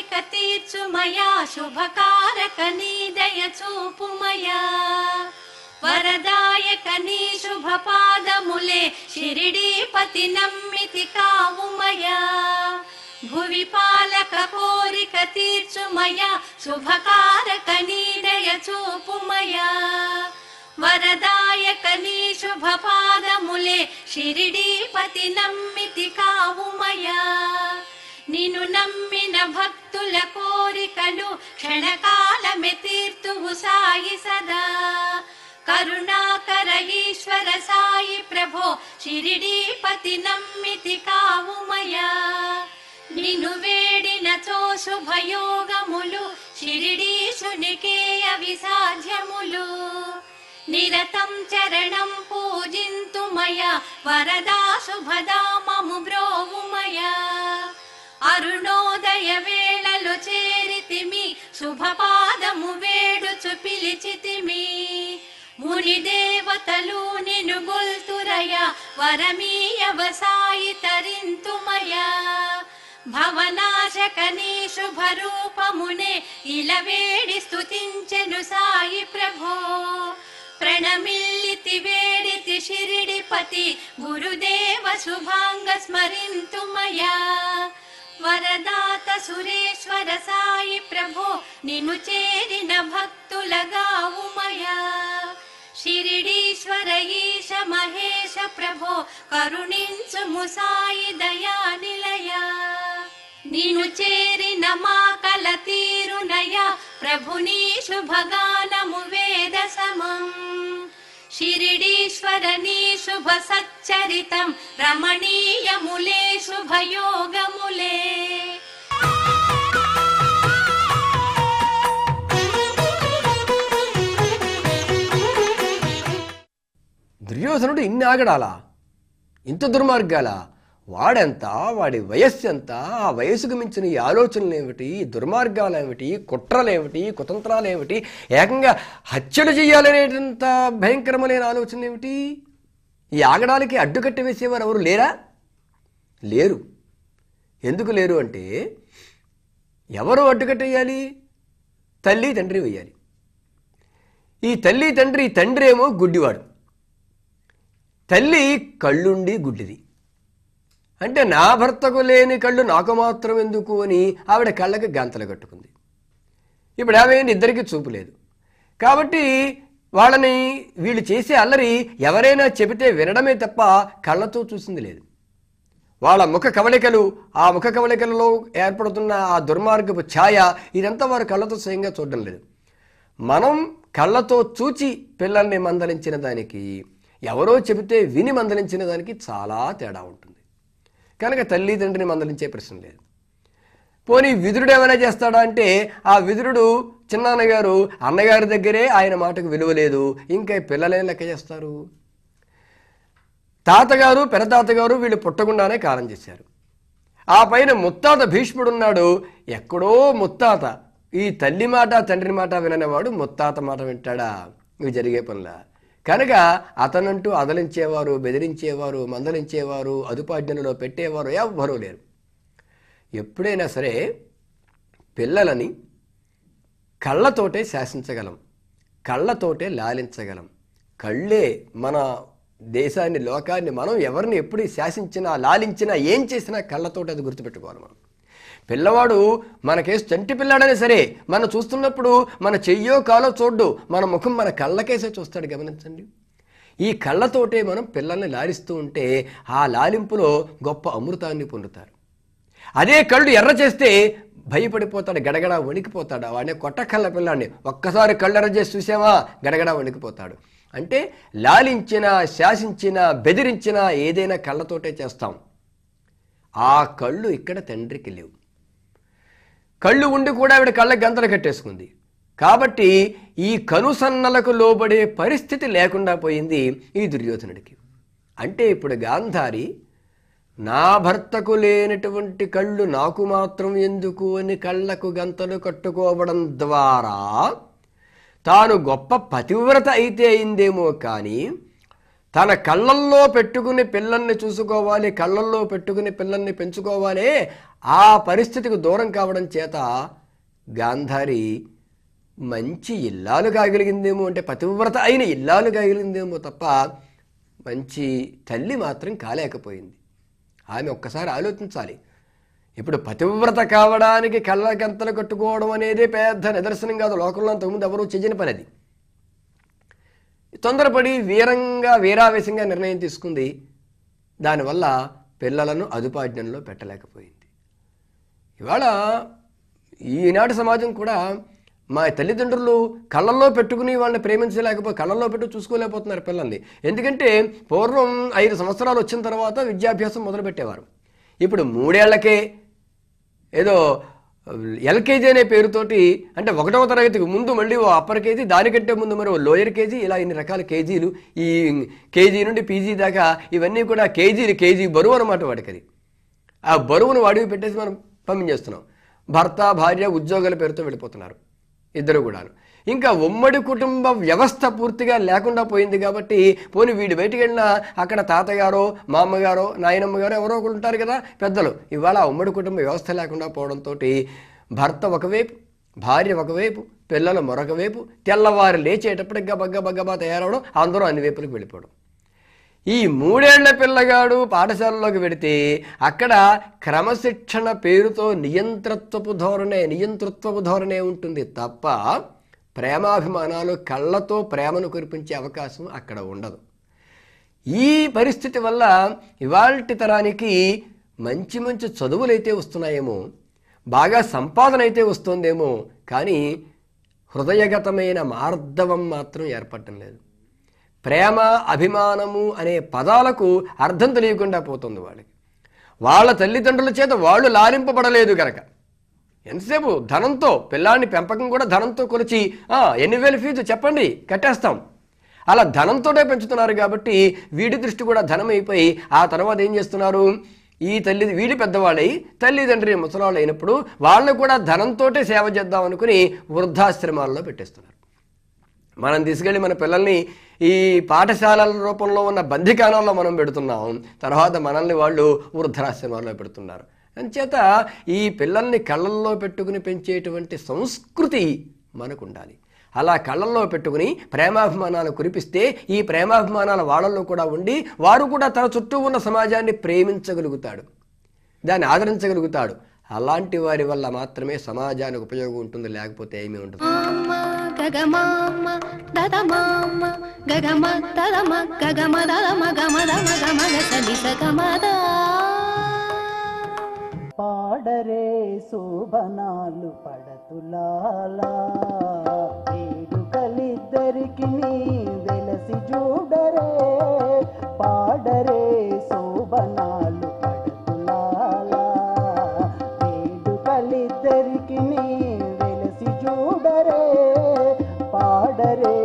కోరిక తీర్చుమయా శుభకారక నీ దయ చూపుమయా వరదాయక నీ శుభ పాదములే షిరిడీపతి నమ్మితి కావుమయా భువి పాలక కోరిక తీర్చుమయా శుభకారక నీ దయ చూపుమయా వరదాయక నీ శుభ పాదములే షిరిడీపతి నమ్మితి కావుమయా నిన్ను నమ్మిన భక్తుల కోరికలు క్షణకాలమే తీర్తువు సాయి సదా కరుణాకర ఈశ్వర సాయి ప్రభో షిరిడీపతి నమ్మితి కావుమయా నిన్ను వేడినచో శుభయోగములు షిరిడీశునికే అవి సాధ్యములు నిరతం చరణం పూజింతుమయా వరదా శుభదామము బ్రోవుమయా అరుణోదయ వేళలో చేరితిమి శుభపాదము వేడుచు పిలిచితిమి ముని దేవతలు నిన్ను గొల్తురయా వరమీయవ సాయి తరింతుమయా భవనాశక నీ శుభ రూపమునే ఇలా వేడి స్తుతించెను సాయి ప్రభో ప్రణమిల్లితి వేడితి షిరిడిపతి గురుదేవ శుభాంగ స్మరింతుమయా వరదాత సురేశ్వర సాయి ప్రభో నిన్ను చేరిన భక్తులగావుమయా షిరిడీశ్వర ఈశ మహేశ ప్రభో కరుణించుము సాయి దయా నిలయా నిన్ను చేరిన మా కల తీరునయా ప్రభుని శుభగానము వేద సమం షిరిడీశ్వర నీ శుభ సచ్చరితం రమణీయములే శుభయోగములే దుర్యోధనుడు ఇన్ని ఆగడాలా ఇంత దుర్మార్గాలా వాడెంత వాడి వయస్సు ఎంత ఆ వయసుకు మించిన ఈ ఆలోచనలు ఏమిటి దుర్మార్గాలు ఏమిటి కుట్రలేమిటి కుతంత్రాలు ఏమిటి ఏకంగా హత్యలు చేయాలనేటంత భయంకరమైన ఆలోచనలు ఏమిటి ఈ ఆగడాలకి అడ్డుకట్టి వేసేవారు ఎవరు లేరా లేరు ఎందుకు లేరు అంటే ఎవరు అడ్డుకట్టేయాలి తల్లి తండ్రి వేయాలి ఈ తల్లి తండ్రి ఏమో గుడ్డివాడు తల్లి కళ్ళుండి గుడ్డిది అంటే నా భర్తకు లేని కళ్ళు నాకు మాత్రం ఎందుకు అని ఆవిడ కళ్ళకి గంతలు కట్టుకుంది ఇప్పుడు ఏమైంది ఇద్దరికి చూపు లేదు కాబట్టి వాళ్ళని వీళ్ళు చేసే అల్లరి ఎవరైనా చెబితే వినడమే తప్ప కళ్ళతో చూసింది లేదు వాళ్ళ ముఖ కవళికలు ఆ ముఖ కవళికలలో ఏర్పడుతున్న ఆ దుర్మార్గపు ఛాయ ఇదంతా వారు కళ్ళతో స్వయంగా చూడడం లేదు మనం కళ్ళతో చూచి పిల్లల్ని మందలించిన దానికి ఎవరో చెబితే విని మందలించిన దానికి చాలా తేడా ఉంటుంది కనుక తల్లి తండ్రిని మందలించే ప్రశ్న లేదు పోనీ విదురుడు ఏమైనా చేస్తాడా అంటే ఆ విదురుడు చిన్నాన్నగారు అన్నగారి దగ్గరే ఆయన మాటకు విలువ లేదు ఇంకా పిల్లలేం లెక్క చేస్తారు తాతగారు పెరతాతగారు వీళ్ళు పుట్టకుండానే కాలం చేశారు ఆ పైన ముత్తాత భీష్ముడున్నాడు ఎక్కడో ముత్తాత ఈ తల్లి మాట తండ్రి మాట విననేవాడు ముత్తాత మాట వింటాడా ఇవి జరిగే పనులా కనుక అతనంటూ అదలించేవారు బెదిరించేవారు మందలించేవారు అదుపాజ్ఞలలో పెట్టేవారు ఎవ్వరూ లేరు ఎప్పుడైనా సరే పిల్లలని కళ్ళతోటే శాసించగలం కళ్ళతోటే లాలించగలం కళ్ళే మన దేశాన్ని లోకాన్ని మనం ఎవరిని ఎప్పుడు శాసించినా లాలించినా ఏం చేసినా కళ్ళతోటి అది గుర్తుపెట్టుకోవాలి మనం పిల్లవాడు మనకేసి చంటి పిల్లాడనే సరే మనం చూస్తున్నప్పుడు మన చెయ్యో కాలో చూడ్డు మన ముఖం మన కళ్ళకేసే చూస్తాడు గమనించండి ఈ కళ్ళతోటే మనం పిల్లల్ని లాలిస్తూ ఉంటే ఆ లాలింపులో గొప్ప అమృతాన్ని పొందుతారు అదే కళ్ళు ఎర్ర చేస్తే భయపడిపోతాడు గడగడ వణికిపోతాడు వాడిని కొట్టకళ్ళ పిల్లాడిని ఒక్కసారి కళ్ళు ఎర్ర చేసి చూసామా గడగడ వణికిపోతాడు అంటే లాలించినా శాసించినా బెదిరించినా ఏదైనా కళ్ళతోటే చేస్తాం ఆ కళ్ళు ఇక్కడ తండ్రికి లేవు కళ్ళు ఉండి కూడా ఆవిడ కళ్ళ గంతలు కట్టేసుకుంది కాబట్టి ఈ కనుసన్నలకు లోబడే పరిస్థితి లేకుండా పోయింది ఈ దుర్యోధనుడికి అంటే ఇప్పుడు గాంధారి నా భర్తకు లేనటువంటి కళ్ళు నాకు మాత్రం ఎందుకు అని కళ్ళకు గంతలు కట్టుకోవడం ద్వారా తాను గొప్ప పతివ్రత అయితే అయిందేమో కానీ తన కళ్ళల్లో పెట్టుకుని పిల్లల్ని చూసుకోవాలి, కళ్ళల్లో పెట్టుకుని పిల్లల్ని పెంచుకోవాలి. ఆ పరిస్థితికి దూరం కావడం చేత గాంధారి మంచి ఇల్లాలు కాగలిగిందేమో, అంటే పతివ్రత అయిన ఇల్లాలు కాగలిగిందేమో తప్ప మంచి తల్లి మాత్రం కాలేకపోయింది. ఆమె ఒక్కసారి ఆలోచించాలి. ఇప్పుడు పతివ్రత కావడానికి కళ్ళకంతలు కట్టుకోవడం అనేది పెద్ద నిదర్శనం కాదు. లోకంలో అంతకుముందు ఎవరూ చెయ్యని పని అది. తొందరపడి వీరావేశంగా నిర్ణయం తీసుకుంది. దానివల్ల పిల్లలను అదుపాజ్ఞంలో పెట్టలేకపోయింది. ఇవాళ ఈనాటి సమాజం కూడా మా తల్లిదండ్రులు కళ్ళల్లో పెట్టుకుని వాళ్ళని ప్రేమించలేకపోతే, కళ్ళల్లో పెట్టు చూసుకోలేకపోతున్నారు పిల్లల్ని. ఎందుకంటే పూర్వం 5 సంవత్సరాలు వచ్చిన తర్వాత విద్యాభ్యాసం మొదలుపెట్టేవారు. ఇప్పుడు 3 ఏళ్లకే ఏదో ఎల్కేజీ అనే పేరుతోటి, అంటే 1వ తరగతికి ముందు మళ్ళీ ఓ అప్పర్ కేజీ, దానికంటే ముందు మరి ఓ లోయర్ కేజీ, ఇలా ఇన్ని రకాల కేజీలు. ఈ కేజీ నుండి పీజీ దాకా ఇవన్నీ కూడా కేజీ బరువు అనమాట వాడికి. అది ఆ బరువును వాడికి పెట్టేసి మనం పంపించేస్తున్నాం. భర్త భార్య ఉద్యోగాల పేరుతో వెళ్ళిపోతున్నారు ఇద్దరు కూడాను. ఇంకా ఉమ్మడి కుటుంబ వ్యవస్థ పూర్తిగా లేకుండా పోయింది. కాబట్టి పోనీ వీడు బయటికి వెళ్ళినా అక్కడ తాతగారో మా అమ్మగారో నాయనమ్మగారో ఎవరో ఒకరు ఉంటారు కదా పెద్దలు. ఇవాళ ఉమ్మడి కుటుంబ వ్యవస్థ లేకుండా పోవడంతో భర్త ఒకవైపు, భార్య ఒకవైపు, పిల్లలు మరొక వైపు, తెల్లవారు లేచేటప్పటికి గబగబా తయారవడం, అందరూ అన్ని వైపులకు వెళ్ళిపోవడం. ఈ 3 ఏళ్ల పిల్లగాడు పాఠశాలలోకి వెడితే అక్కడ క్రమశిక్షణ పేరుతో నియంతృత్వపు ధోరణే ఉంటుంది తప్ప ప్రేమాభిమానాలు, కళ్ళతో ప్రేమను కురిపించే అవకాశం అక్కడ ఉండదు. ఈ పరిస్థితి వల్ల ఇవాల్టి తరానికి మంచి మంచి చదువులైతే వస్తున్నాయేమో, బాగా సంపాదన అయితే వస్తుందేమో, కానీ హృదయగతమైన మార్దవం మాత్రం ఏర్పడటం లేదు. ప్రేమ, అభిమానము అనే పదాలకు అర్థం తెలియకుండా పోతుంది వాళ్ళకి. వాళ్ళ తల్లిదండ్రుల చేత వాళ్ళు లాలింపబడలేదు కనుక ఎంతసేపు ధనంతో, పిల్లాన్ని పెంపకం కూడా ధనంతో కొలిచి ఎన్ని వేల ఫీజు చెప్పండి కట్టేస్తాం, అలా ధనంతోనే పెంచుతున్నారు. కాబట్టి వీడి దృష్టి కూడా ధనం అయిపోయి ఆ తర్వాత ఏం చేస్తున్నారు, వీడి పెద్దవాళ్ళై తల్లిదండ్రి ముసలాళ్ళు అయినప్పుడు వాళ్ళని కూడా ధనంతోటే సేవ చేద్దాం అనుకుని వృద్ధాశ్రమాల్లో పెట్టేస్తున్నారు. మనం తీసుకెళ్ళి మన పిల్లల్ని ఈ పాఠశాలల రూపంలో ఉన్న బంధికానాల్లో మనం పెడుతున్నాం. తర్వాత మనల్ని వాళ్ళు వృద్ధాశ్రమాల్లో పెడుతున్నారు. అంచేత ఈ పిల్లల్ని కళ్ళల్లో పెట్టుకుని పెంచేటువంటి సంస్కృతి మనకు ఉండాలి. అలా కళ్ళల్లో పెట్టుకుని ప్రేమాభిమానాలు కురిపిస్తే ఈ ప్రేమాభిమానాల వాళ్ళల్లో కూడా ఉండి వారు కూడా తన చుట్టూ ఉన్న సమాజాన్ని ప్రేమించగలుగుతాడు, దాన్ని ఆదరించగలుగుతాడు. అలాంటి వారి వల్ల మాత్రమే సమాజానికి ఉపయోగం ఉంటుంది, లేకపోతే ఏమీ ఉండదు. పాడరే శోభనాలు పడతులాలా, వేడుకలిద్దరికి వెలసి చూడరే. పాడరే శోభనాలు పడతులాలా, వేడుకలిద్దరికి వెలసి చూడరే. పాడరే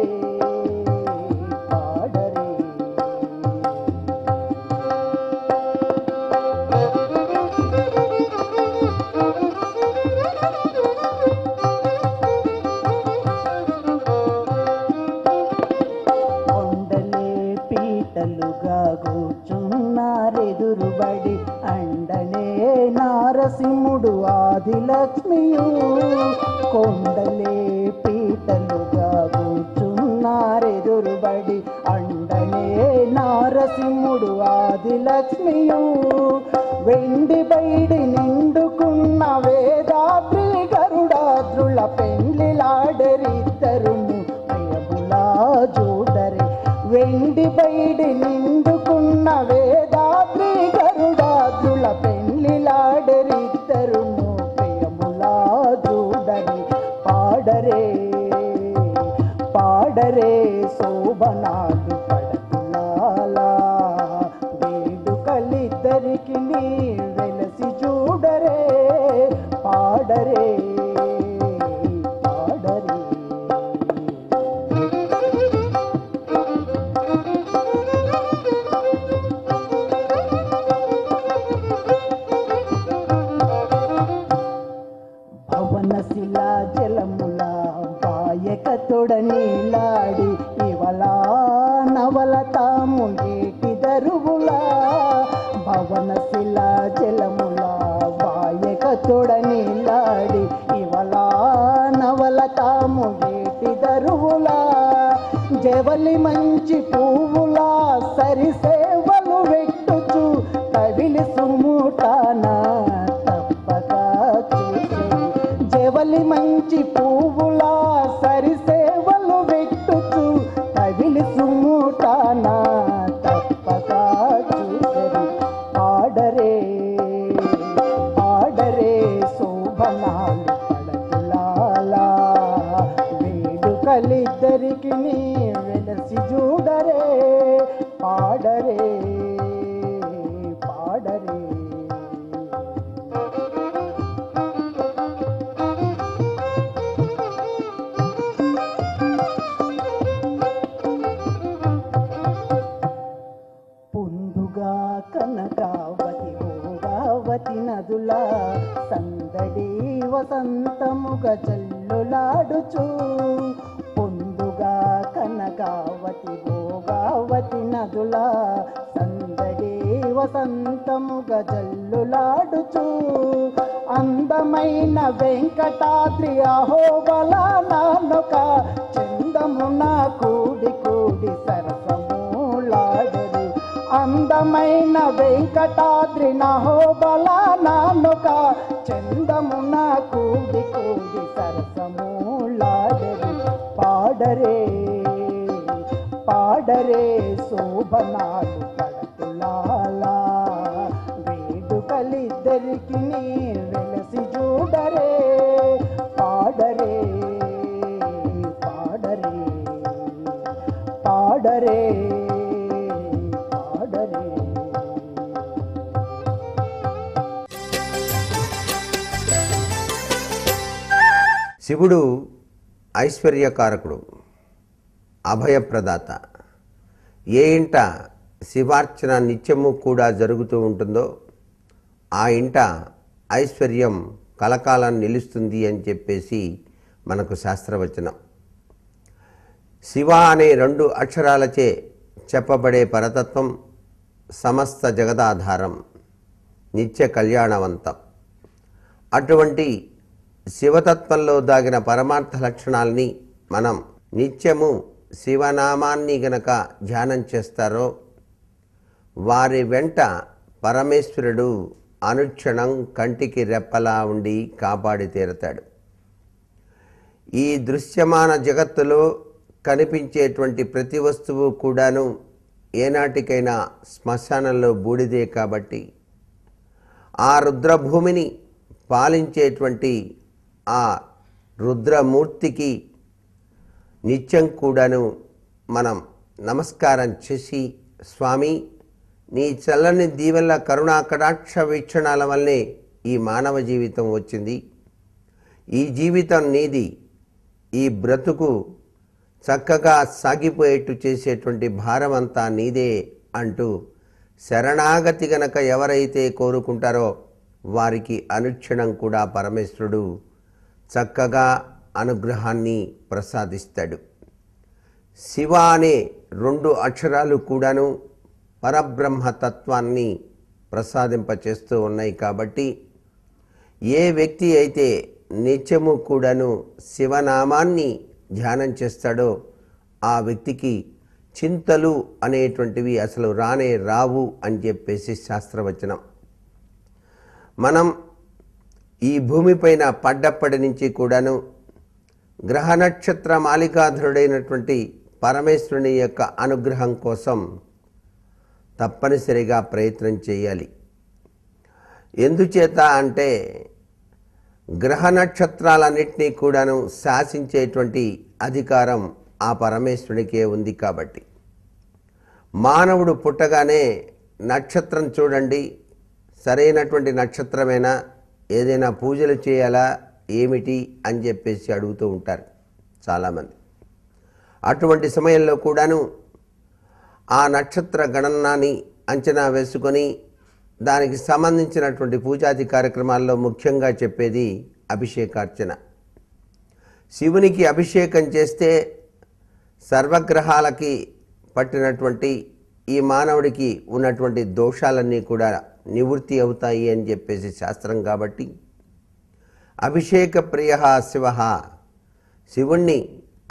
పాడరే కొండలే పీటలుగా కూర్చున్నారెదురుబడి, అండనే నారసింహుడు ఆదిలక్ష్మియు. కొండలే పీటలుగా కూర్చున్నారెదురుబడి, అండనే నారసింహుడు ఆదిలక్ష్మియు. వెండి బైడి నిండుకున్న వేదాద్రి గరుడాద్రుల పెండ్లిలాడరిద్దరును ప్రియములా చూడరే. వెండి బైడి నిండుకున్న వేదాద్రి గరుడాద్రుల పెండ్లిలాడరిద్దరును ప్రియములా చూడరే. పాడరే పాడరే శోభనాలు పడతులాలా, వేడుకలిద్దరికి వెలసి చూడరే. పాడరే పాడరే భవనశిలా జలముల పాయక తొడనీలాడి, ఇవలా నా నవలతాము ఏటి దరువులా భవన శిలా జలములా బాయక తొడనిలాడి ఇవలా నవలతాము ఏటి దరువులా జవలి మంచి పువ్వులా సరిసేవలు వెట్టుచు కవిలి సుముటానా తప్పక చూసేది జవలి మంచి పువ్వులా సరిసేవలు వెట్టుచు కవిలి సుముటానా తప్పక చూసేది పాడరే పాడరే శోభనాలు పడతులాలా వేడుకలిద్దరికి నీ వెలసి చూడరే పాడరే పాడరే పొందుగా కనకావతి భోగావతి నదులా సందడి వసంతముగా జల్లులాడుచు పొందుగా కనకావతి భోగావతి నదులా సందడి వసంతముగా జల్లులాడుచు అందమైన వెంకటాద్రి అహోబల నానొక చందమున కూడి కూడి సరసములాడరు అందమైన వెంకటాద్రి నహోబల నానొక చందమున కూడి కూడి సరసములాడరు పాడరే పాడరే శోభనాలు పడతులాలా వేడుకలిద్దరికి నీ వెలసి చూడరే పాడరే పాడరే పాడరే పాడరే శివుడు ఐశ్వర్యకారకుడు, అభయప్రదాత. ఏ ఇంట శివార్చన నిత్యము కూడా జరుగుతూ ఉంటుందో ఆ ఇంట ఐశ్వర్యం కలకాలం నిలుస్తుంది అని చెప్పేసి మనకు శాస్త్రవచనం. శివ అనే 2 అక్షరాలచే చెప్పబడే పరతత్వం సమస్త జగదాధారం, నిత్య కళ్యాణవంతం. అటువంటి శివతత్వంలో దాగిన పరమార్థ లక్షణాలని మనం నిత్యము శివనామాన్ని గనక ధ్యానం చేస్తారో వారి వెంట పరమేశ్వరుడు అనుక్షణం కంటికి రెప్పలా ఉండి కాపాడి తీరతాడు. ఈ దృశ్యమాన జగత్తులో కనిపించేటువంటి ప్రతి వస్తువు కూడాను ఏనాటికైనా శ్మశానంలో బూడిదే కాబట్టి ఆ రుద్రభూమిని పాలించేటువంటి ఆ రుద్రమూర్తికి నిత్యం కూడాను మనం నమస్కారం చేసి, స్వామి నీ చల్లని దీవెల్ల కరుణా కటాక్ష వీక్షణాల వల్లే ఈ మానవ జీవితం వచ్చింది, ఈ జీవితం నీది, ఈ బ్రతుకు చక్కగా సాగిపోయేట్టు చేసేటువంటి భారమంతా నీదే అంటూ శరణాగతి గనక ఎవరైతే కోరుకుంటారో వారికి అనుక్షణం కూడా పరమేశ్వరుడు చక్కగా అనుగ్రహాన్ని ప్రసాదిస్తాడు. శివ అనే 2 అక్షరాలు కూడాను పరబ్రహ్మతత్వాన్ని ప్రసాదింపచేస్తూ ఉన్నాయి కాబట్టి ఏ వ్యక్తి అయితే నిత్యము కూడాను శివనామాన్ని ధ్యానం చేస్తాడో ఆ వ్యక్తికి చింతలు అనేటువంటివి అసలు రానే రావు అని చెప్పేసి శాస్త్రవచనం. మనం ఈ భూమిపైన పడ్డప్పటి నుంచి కూడాను గ్రహ నక్షత్ర మాలికాధరుడైనటువంటి పరమేశ్వరుని యొక్క అనుగ్రహం కోసం తప్పనిసరిగా ప్రయత్నం చేయాలి. ఎందుచేత అంటే గ్రహ నక్షత్రాలన్నింటినీ కూడాను శాసించేటువంటి అధికారం ఆ పరమేశ్వరునికే ఉంది కాబట్టి మానవుడు పుట్టగానే నక్షత్రం చూడండి, సరైనటువంటి నక్షత్రమేనా, ఏదైనా పూజలు చేయాలా ఏమిటి అని చెప్పేసి అడుగుతూ ఉంటారు చాలామంది. అటువంటి సమయంలో కూడాను ఆ నక్షత్ర గణనాన్ని అంచనా వేసుకొని దానికి సంబంధించినటువంటి పూజాది కార్యక్రమాల్లో ముఖ్యంగా చెప్పేది అభిషేకార్చన. శివునికి అభిషేకం చేస్తే సర్వగ్రహాలకి పట్టినటువంటి ఈ మానవుడికి ఉన్నటువంటి దోషాలన్నీ కూడా నివృత్తి అవుతాయి అని చెప్పేసి శాస్త్రం కాబట్టి అభిషేక ప్రియ శివ, శివుణ్ణి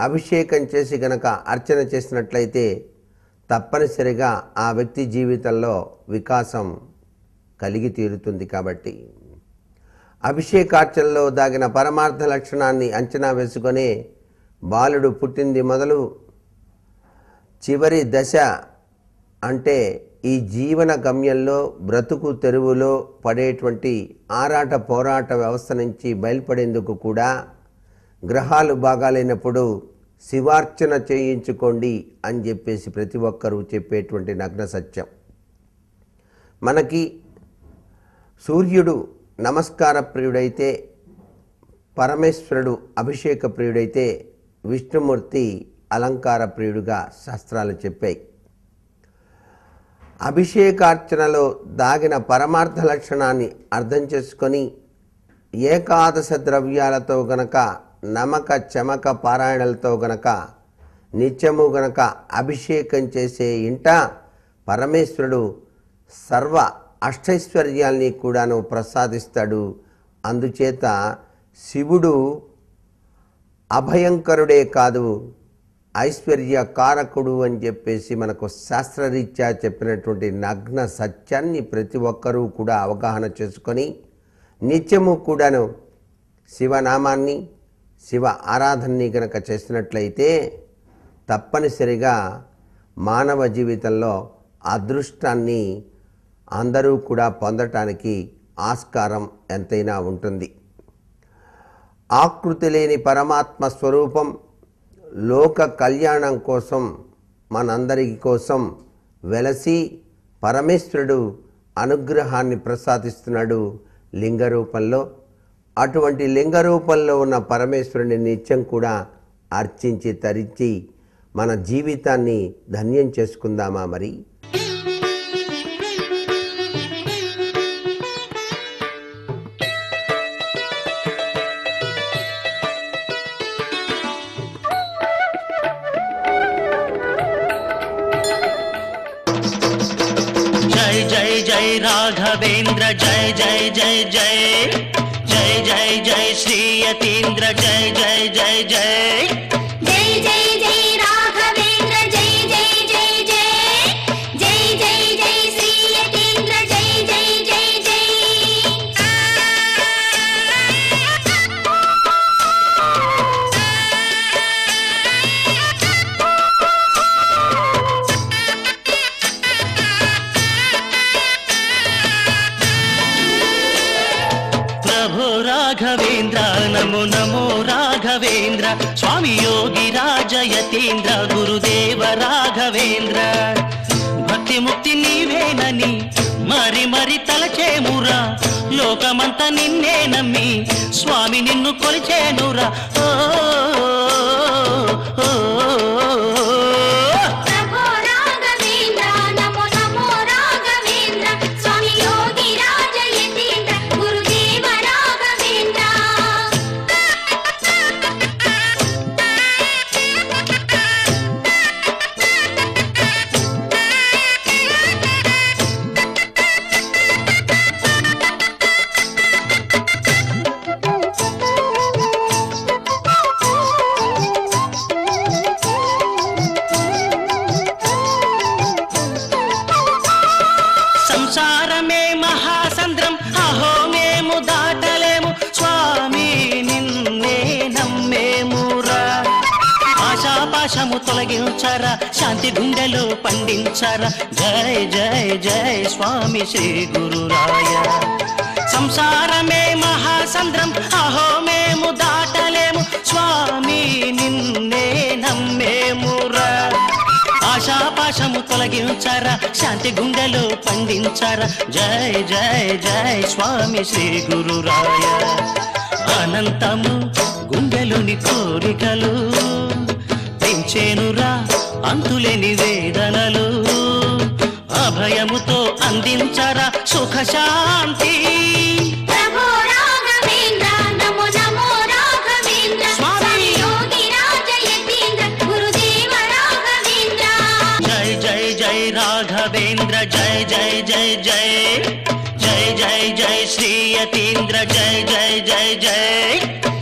అభిషేకం చేసి గనక అర్చన చేసినట్లయితే తప్పనిసరిగా ఆ వ్యక్తి జీవితంలో వికాసం కలిగి తీరుతుంది. కాబట్టి అభిషేకార్చనలో దాగిన పరమార్థ లక్షణాన్ని అంచనా వేసుకొని బాలుడు పుట్టింది మొదలు చివరి దశ అంటే ఈ జీవన గమ్యంలో బ్రతుకు తెరువులో పడేటువంటి ఆరాట పోరాట వ్యవస్థ నుంచి బయలుపడేందుకు కూడా గ్రహాలు బాగాలేనప్పుడు శివార్చన చేయించుకోండి అని చెప్పేసి ప్రతి ఒక్కరూ చెప్పేటువంటి నగ్న సత్యం. మనకి సూర్యుడు నమస్కార ప్రియుడైతే, పరమేశ్వరుడు అభిషేక ప్రియుడైతే, విష్ణుమూర్తి అలంకార ప్రియుడుగా శాస్త్రాలు చెప్పాయి. అభిషేకార్చనలో దాగిన పరమార్థ లక్షణాన్ని అర్థం చేసుకొని ఏకాదశ ద్రవ్యాలతో గనక నమక చమక పారాయణలతో గనక నిత్యము గనక అభిషేకం చేసే ఇంట పరమేశ్వరుడు సర్వ అష్టైశ్వర్యాల్ని కూడాను ప్రసాదిస్తాడు. అందుచేత శివుడు అభయంకరుడే కాదు, ఐశ్వర్య కారకుడు అని చెప్పేసి మనకు శాస్త్రరీత్యా చెప్పినటువంటి నగ్న సత్యాన్ని ప్రతి ఒక్కరూ కూడా అవగాహన చేసుకొని నిత్యము కూడాను శివనామాన్ని శివ ఆరాధనని కనుక చేసినట్లయితే తప్పనిసరిగా మానవ జీవితంలో అదృష్టాన్ని అందరూ కూడా పొందటానికి ఆస్కారం ఎంతైనా ఉంటుంది. ఆకృతి లేని పరమాత్మ స్వరూపం లోక కళ్యాణం కోసం మనందరి కోసం వెలసి పరమేశ్వరుడు అనుగ్రహాన్ని ప్రసాదిస్తున్నాడు లింగ రూపంలో. అటువంటి లింగ రూపంలో ఉన్న పరమేశ్వరుని నిత్యం కూడా అర్చించి తరించి మన జీవితాన్ని ధన్యం చేసుకుందామా మరి? जय जय जय राघवेंद्र जय जय जय जय जय जय जय श्री यतीन्द्र जय जय जय जय जय जय जय राघवेंद्र जय जय जय जय जय जय जय श्री यतीन्द्र जय जय जय जय प्रभु राघवेंद्र नमो नमो राघवेंद्र स्वामी योगी राज यतीन्द्र गुरुदेव राघवेंद्र भक्ति मुक्ति नीवेननी मरि मरि तलचेमुरा लोकमंत निन्ने नम्मी स्वामी निन्नु कोलिचेनुरा ओ ओ प्रभो राघवेंद्र नमो नमो राघवेंद्र स्वामी योगी राज यतीन्द्र गुरुदेव राघवेंद्र సంసారమే మహాసంద్రం అహో మేము దాటలేము స్వామి నిన్నే నమ్మేమురా ఆశాపాశము తొలగించరా శాంతి గుండెలో పండించరా జయ జయ జయ స్వామి శ్రీ గురురాయ సంసారమే మహాసంద్రం అహో మేము దాటలేము స్వామి నిన్నే నమ్మేమురా ఆశాపాశము తొలగించరా శాంతి గుండెలో పండించరా జయ జయ జయ స్వామి శ్రీ గురురాయ అనంతము గుండెలోని కోరికలు పెంచేనురా అంతులేని వేదనలు అభయముతో అందించరా సుఖ శాంతి प्रभो राघवेंद्र नमो नमो राघवेंद्र स्वामी योगी राज यतीन्द्र गुरुदेव राघवेंद्र जय రాఘవేంద్ర జయ జయ జయ జయ జయ జయ జయ శ్రీ యతీంద్ర జయ జయ జయ జయ